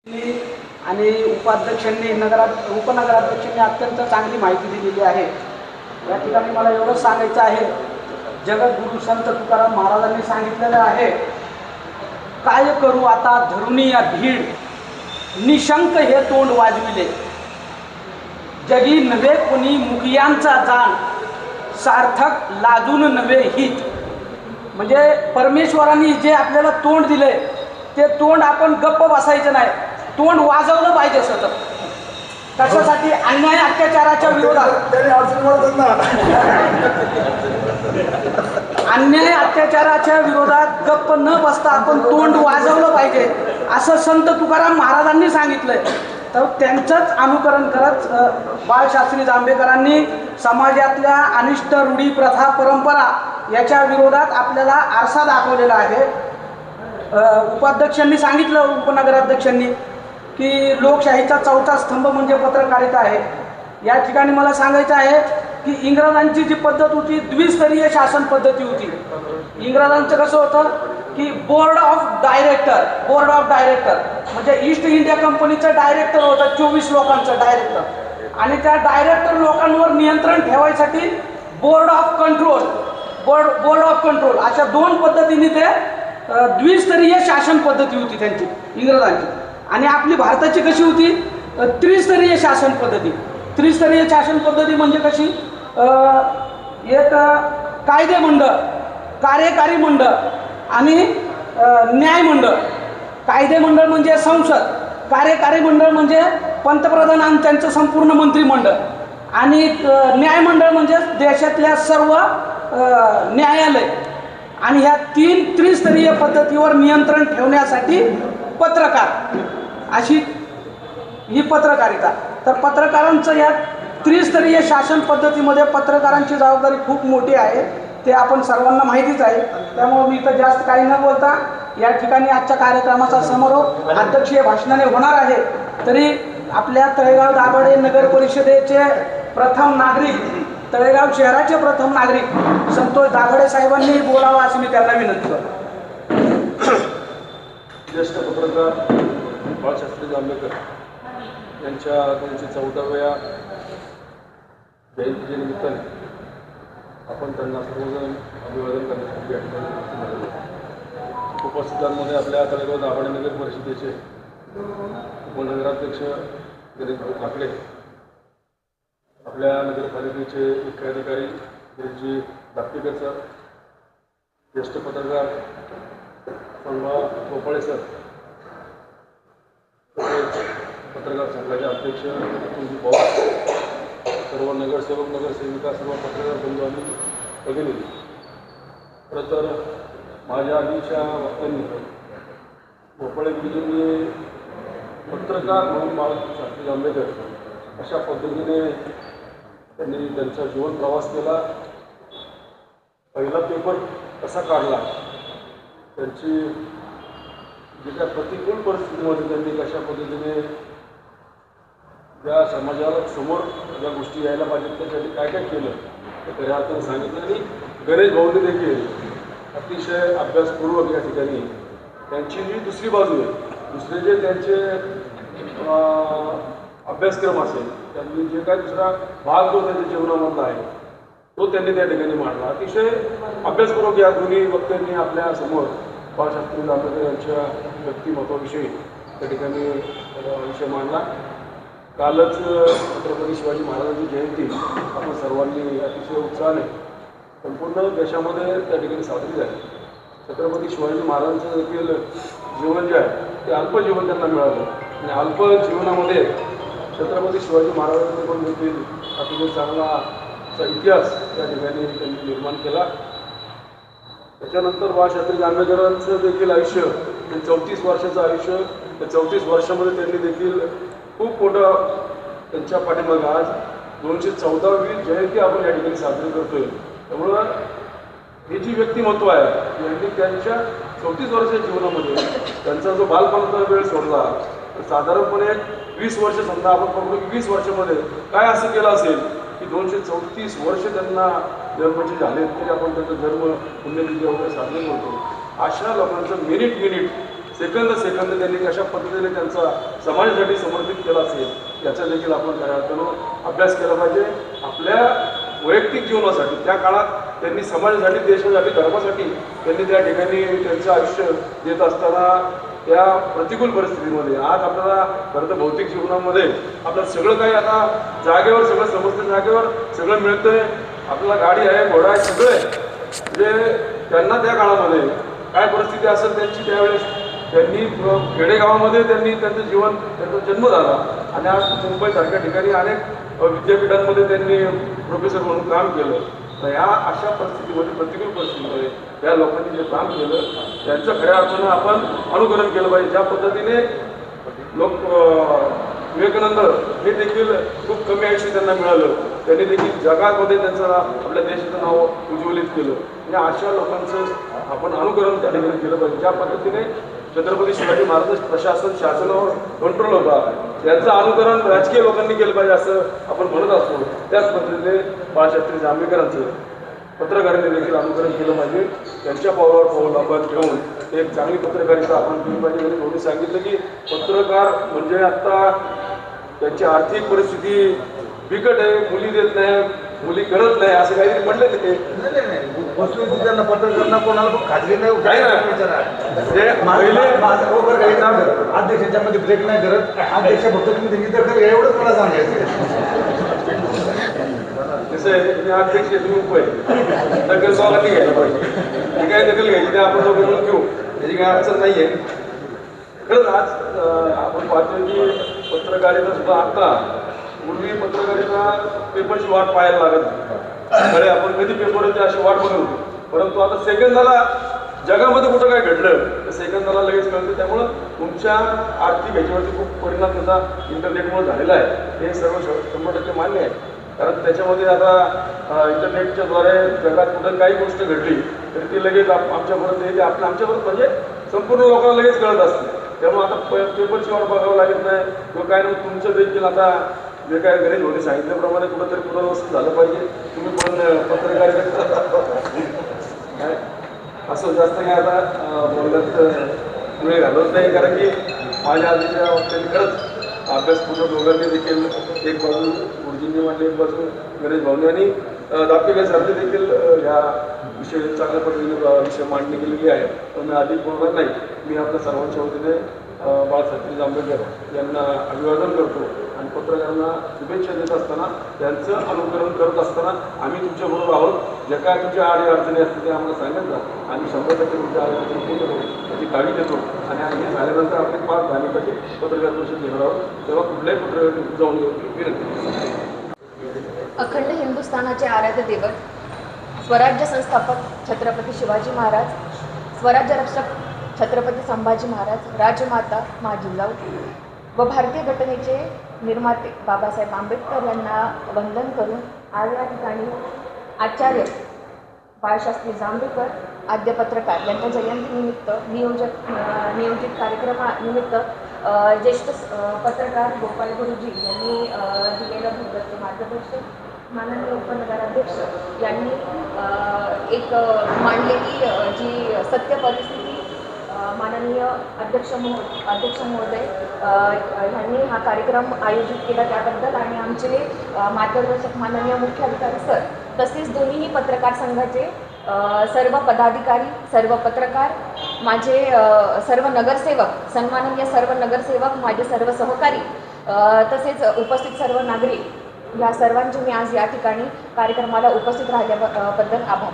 आणि उपाध्यक्षांनी उपनगराध्यक्षांनी अत्यंत चांगली माहिती दिलेली आहे। या ठिकाणी मला एवढंच सांगायचं आहे, जगद्गुरु संत तुकाराम महाराजांनी सांगितलेलं आहे, काय करू आता धरुणी या भीड, निशंक हे तोंड वाजविले, जगी नव्हे कोणी मुखियांचा जाण, सार्थक लाजून नव्हे हित। म्हणजे परमेश्वरांनी जे आपल्याला तोंड दिले ते तोंड आपण गप्प बसायचं नाही, तोंड वाजवलं पाहिजे सतत। कशासाठी? अन्याय अत्याचाराच्या विरोधात, अन्याय अत्याचाराच्या विरोधात गप्प न बसता आपण तोंड वाजवलं पाहिजे असं संत तुकाराम महाराजांनी सांगितलंय। तर त्यांचंच अनुकरण करत बाळशास्त्री जांभेकरांनी समाजातल्या अनिष्ट रूढी प्रथा परंपरा याच्या विरोधात आपल्याला आरसा दाखवलेला आहे। उपाध्यक्षांनी सांगितलं, उपनगराध्यक्षांनी, की लोकशाहीचा चौथा स्तंभ म्हणजे पत्रकारिता आहे। या ठिकाणी मला सांगायचं आहे की इंग्रजांची जी पद्धत होती, द्विस्तरीय शासन पद्धती होती। इंग्रजांचं कसं होतं की बोर्ड ऑफ डायरेक्टर म्हणजे ईस्ट इंडिया कंपनीचं डायरेक्टर होतं, 24 लोकांचं डायरेक्टर, आणि त्या डायरेक्टर लोकांवर नियंत्रण ठेवायसाठी बोर्ड ऑफ कंट्रोल अशा दोन पद्धतीने ते द्विस्तरीय शासन पद्धती होती त्यांची, इंग्रजांची। आणि आपली भारताची कशी होती? त्रिस्तरीय शासन पद्धती। त्रिस्तरीय शासन पद्धती म्हणजे कशी? एक कायदे मंडळ, कार्यकारी मंडळ आणि न्याय मंडळ। कायदे मंडळ म्हणजे संसद, कार्यकारी मंडळ म्हणजे पंतप्रधान आणि त्यांचं संपूर्ण मंत्रिमंडळ, आणि न्याय मंडळ म्हणजे देशातल्या सर्व न्यायालय। आणि ह्या तीन त्रिस्तरीय पद्धतीवर नियंत्रण ठेवण्यासाठी पत्रकार, अशी ही पत्रकारिता। तर पत्रकारांचं या त्रिस्तरीय शासन पद्धतीमध्ये पत्रकारांची जबाबदारी खूप मोठी आहे, ते आपण सर्वांना माहितीच आहे। त्यामुळे मी इथं जास्त काही न बोलता या ठिकाणी आजच्या कार्यक्रमाचा समारोप अध्यक्षीय भाषणाने होणार आहे। तरी आपल्या तळेगाव दाभाडे नगर परिषदेचे प्रथम नागरिक, तळेगाव शहराचे प्रथम नागरिक संतोष दाभाडे साहेबांनी बोलावं अशी मी त्यांना विनंती करतो। ज्येष्ठ पत्रकार बाळशास्त्री जांभेकर यांच्या 14व्या जयंतीच्या निमित्ताने आपण त्यांना सर्वजण अभिवादन करण्यासाठी या ठिकाणी झालेलो आहे। उपस्थितांमध्ये आपल्या तळेगाव दाभाडे नगर परिषदेचे उपनगराध्यक्ष गणेश भाऊ ठाकरे, आपल्या नगरपालिकेचे मुख्य अधिकारी गिरीशजी दाप्तीकर सर, ज्येष्ठ पत्रकार संभा गोपाळे सर, तसेच पत्रकार संघाचे अध्यक्ष तुमजी पवार, सर्व नगरसेवक, नगरसेविका, सर्व पत्रकार बंधू आणि भगिनी। खरं तर माझ्या आधीच्या वक्त्यांनी गोपाळे गिरीजींनी पत्रकार म्हणून बाळशास्त्री जांभेकर अशा पद्धतीने त्यांनी त्यांचा जीवन प्रवास केला। पहिला पेपर कसा काढला, त्यांची जे काय प्रतिकूल परिस्थितीमध्ये त्यांनी कशा पद्धतीने ज्या समाजाला समोर ज्या गोष्टी यायला पाहिजेत त्यासाठी काय काय केलं ते खऱ्या अर्थाने सांगितलं। आणि गणेश भाऊंनी देखील अतिशय अभ्यासपूर्वक या ठिकाणी त्यांची जी दुसरी बाजू आहे, दुसरे जे त्यांचे अभ्यासक्रम असेल, त्यांनी जे काय दुसरा भाग जो त्यांच्या जीवनामधला आहे तो त्यांनी त्या ठिकाणी मांडला। अतिशय अभ्यासपूर्वक या दोन्ही वक्त्यांनी आपल्या समोर बाळशास्त्री जांभेकर यांच्या व्यक्तिमत्वाविषयी त्या ठिकाणी विषय मांडला। कालच छत्रपती शिवाजी महाराजांची जयंती आपण सर्वांनी अतिशय उत्साहाने संपूर्ण देशामध्ये त्या ठिकाणी साजरी झाली। छत्रपती शिवाजी महाराजांचं देखील जीवन जे आहे ते अल्पजीवन त्यांना मिळालं, आणि अल्प जीवनामध्ये छत्रपती शिवाजी महाराजांनी पण देखील अतिशय चांगला इतिहास त्या ठिकाणी त्यांनी निर्माण केला। त्याच्यानंतर बाळशास्त्री जांभेकरांचं देखील आयुष्य, ते 34 वर्षाचं आयुष्य, त्या 34 वर्षामध्ये त्यांनी देखील खूप मोठं त्यांच्या पाठीमागं आज 214वी जयंती आपण या ठिकाणी साजरी करतोय। त्यामुळं हे जी व्यक्तिमत्व आहे यांनी त्यांच्या 34 वर्षाच्या जीवनामध्ये त्यांचा जो बालपणाचा वेळ सोडला, तर साधारणपणे 20 वर्ष समजा आपण पकडू की 20 वर्षामध्ये काय असं केलं असेल की 234 वर्ष त्यांना जन्माचे झाले तरी आपण त्यांचा जन्म पुण्यतिथी वगैरे साजरी करतो। अशा लोकांचं मिनिट सेकंद त्यांनी कशा पद्धतीने त्यांचा समाजासाठी समर्पित केला असेल याचा देखील आपण खऱ्या अर्थानं अभ्यास केला पाहिजे. आपल्या वैयक्तिक जीवनासाठी त्या काळात त्यांनी समाजासाठी, देशासाठी, धर्मासाठी त्यांनी त्या ठिकाणी त्यांचं आयुष्य देत असताना त्या प्रतिकूल परिस्थितीमध्ये आज आपल्याला खरं तर भौतिक जीवनामध्ये आपल्याला सगळं काही आता जागेवर सगळं समजतं, जागेवर सगळं मिळतंय, आपल्याला गाडी आहे, घोडा आहे, सगळं आहे. म्हणजे त्यांना त्या काळामध्ये काय परिस्थिती असेल त्यांची, त्यावेळेस त्यांनी खेडेगावामध्ये त्यांनी त्यांचं जीवन, त्यांचा जन्म झाला आणि आज मुंबईसारख्या ठिकाणी अनेक विद्यापीठांमध्ये त्यांनी प्रोफेसर म्हणून काम केलं. तर या अशा परिस्थितीमध्ये, प्रतिकूल परिस्थितीमध्ये या लोकांनी जे काम केलं त्यांचं खऱ्या अर्थानं आपण अनुकरण केलं पाहिजे. ज्या पद्धतीने लोक विवेकानंद हे देखील खूप कमी आयुष्य त्यांना मिळालं, त्यांनी देखील जगामध्ये त्यांचं आपल्या देशाचं नाव उज्ज्वलित केलं. या अशा लोकांचं आपण अनुकरण त्या ठिकाणी केलं पाहिजे. ज्या पद्धतीने छत्रपती शिवाजी महाराज प्रशासन, शासनावर कंट्रोल होता, त्यांचं अनुकरण राजकीय लोकांनी केलं पाहिजे असं आपण म्हणत असतो. त्याच पद्धतीने बाळशास्त्री जांभेकरांचं पत्रकारांनी देखील अनुकरण केलं पाहिजे. त्यांच्या पावलावर पाऊल आपण घेऊन एक चांगली पत्रकारिता आपण केली पाहिजे. त्यांनी कोणी सांगितलं की पत्रकार म्हणजे आत्ता त्यांची आर्थिक परिस्थिती बिकट आहे, मुली देत नाही, मुली करत नाही, असं काहीतरी म्हणलं तिथे. त्यांना पत्रकारांना कोणाला पण खाजगी नाही अध्यक्षांच्या मध्ये ब्रेक नाही करत, अध्यक्ष फक्त तुम्ही त्यांची दखल घ्या एवढंच मला सांगायचं. कसं आहे, तुम्ही अध्यक्ष, तुम्ही उप आहे, दखल दोघांनी घ्यायला पाहिजे. जी काय दखल घ्यायची ते आपण दोघं मिळून घेऊ, त्याची काय अडचण नाही आहे. खरंच आज आपण पाहतोय की पत्रकारिता सुद्धा आता, पूर्वी पत्रकारिता पेपरची वाट पाहायला लागत खरे, आपण कधी पेपरची अशी वाट बघत होतो. परंतु आता सेकंदाला जगामध्ये कुठं काय घडलं तर सेकंदाला लगेच कळतं. त्यामुळं तुमच्या आर्थिक ह्याच्यावरती खूप परिणाम त्याचा इंटरनेटमुळे झालेला आहे, हे सर्व 100% मान्य आहे. कारण त्याच्यामध्ये आता इंटरनेटच्याद्वारे जगात कुठं काही गोष्ट घडली तर ती लगेच आमच्यापर्यंत येते, आमच्यापर्यंत म्हणजे संपूर्ण लोकांना लगेच कळत असते. त्यामुळे आता पेपरची वाट बघावं लागत नाही किंवा काय नाही. तुमचं देखील आता जे काय गणेश भाऊनी सांगितल्याप्रमाणे कुठंतरी पुनर्वसन झालं पाहिजे. तुम्ही पण पत्रकारिता असं जास्त काय आता बोलण्यात वेळ घालवत नाही, कारण की माझ्या आधीच्या त्यांनी खरंच अभ्यासपूर्ण दोघांनी देखील एक बाजू गुरुजींनी मांडली, एक बाजू गणेश भाऊनी आणि दापेकर सरने देखील ह्या विषय चांगल्या पद्धतीने विषय मांडणी केलेली आहे. पण मी अधिक बोलणार नाही. मी आपल्या सर्वांच्या वतीने बाळशास्त्री जांभेकर यांना अभिवादन करतो आणि पत्रकारांना शुभेच्छा देत असताना, त्यांचं अनुकरण करत असताना आम्ही तुमच्याबरोबर आहोत. ज्या काय तुमच्या आडी अडचणी असतील ते आम्हाला सांगत जा, आम्ही 100% तुमच्या अडचणी पूर्ण करू त्याची काळजी देतो. आणि हे झाल्यानंतर आपले 5 तारखेसाठी पत्रकार परिषद घेणार आहोत, तेव्हा कुठल्याही पत्रकार जाऊन विनंती. अखंड हिंदुस्थानाचे आराध्य दैवत, स्वराज्य संस्थापक छत्रपती शिवाजी महाराज, स्वराज्य रक्षक छत्रपती संभाजी महाराज, राजमाता मा जिजाऊ व भारतीय घटनेचे निर्माते बाबासाहेब आंबेडकर यांना वंदन करून आज या ठिकाणी आचार्य बाळशास्त्री जांभेकर आद्य पत्रकार यांच्या जयंतीनिमित्त नियोजित कार्यक्रमानिमित्त ज्येष्ठ पत्रकार गोपाल गुरुजी यांनी दिलेलं भूगत मार्गदर्शन माननीय उपनगराध्यक्ष यांनी एक मांडलेली जी सत्य परिस्थिती माननीय अध्यक्ष महोदय यांनी हा कार्यक्रम आयोजित केला त्याबद्दल, आणि आमचे मार्गदर्शक माननीय मुख्याधिकारी सर, तसेच दोन्हीही पत्रकार संघाचे सर्व पदाधिकारी, सर्व पत्रकार, माझे सर्व नगरसेवक, सन्माननीय सर्व नगरसेवक, माझे सर्व सहकारी, तसेच उपस्थित सर्व नागरिक, या सर्वांचे मी आज या ठिकाणी कार्यक्रमाला उपस्थित राहिल्याबद्दल आभार.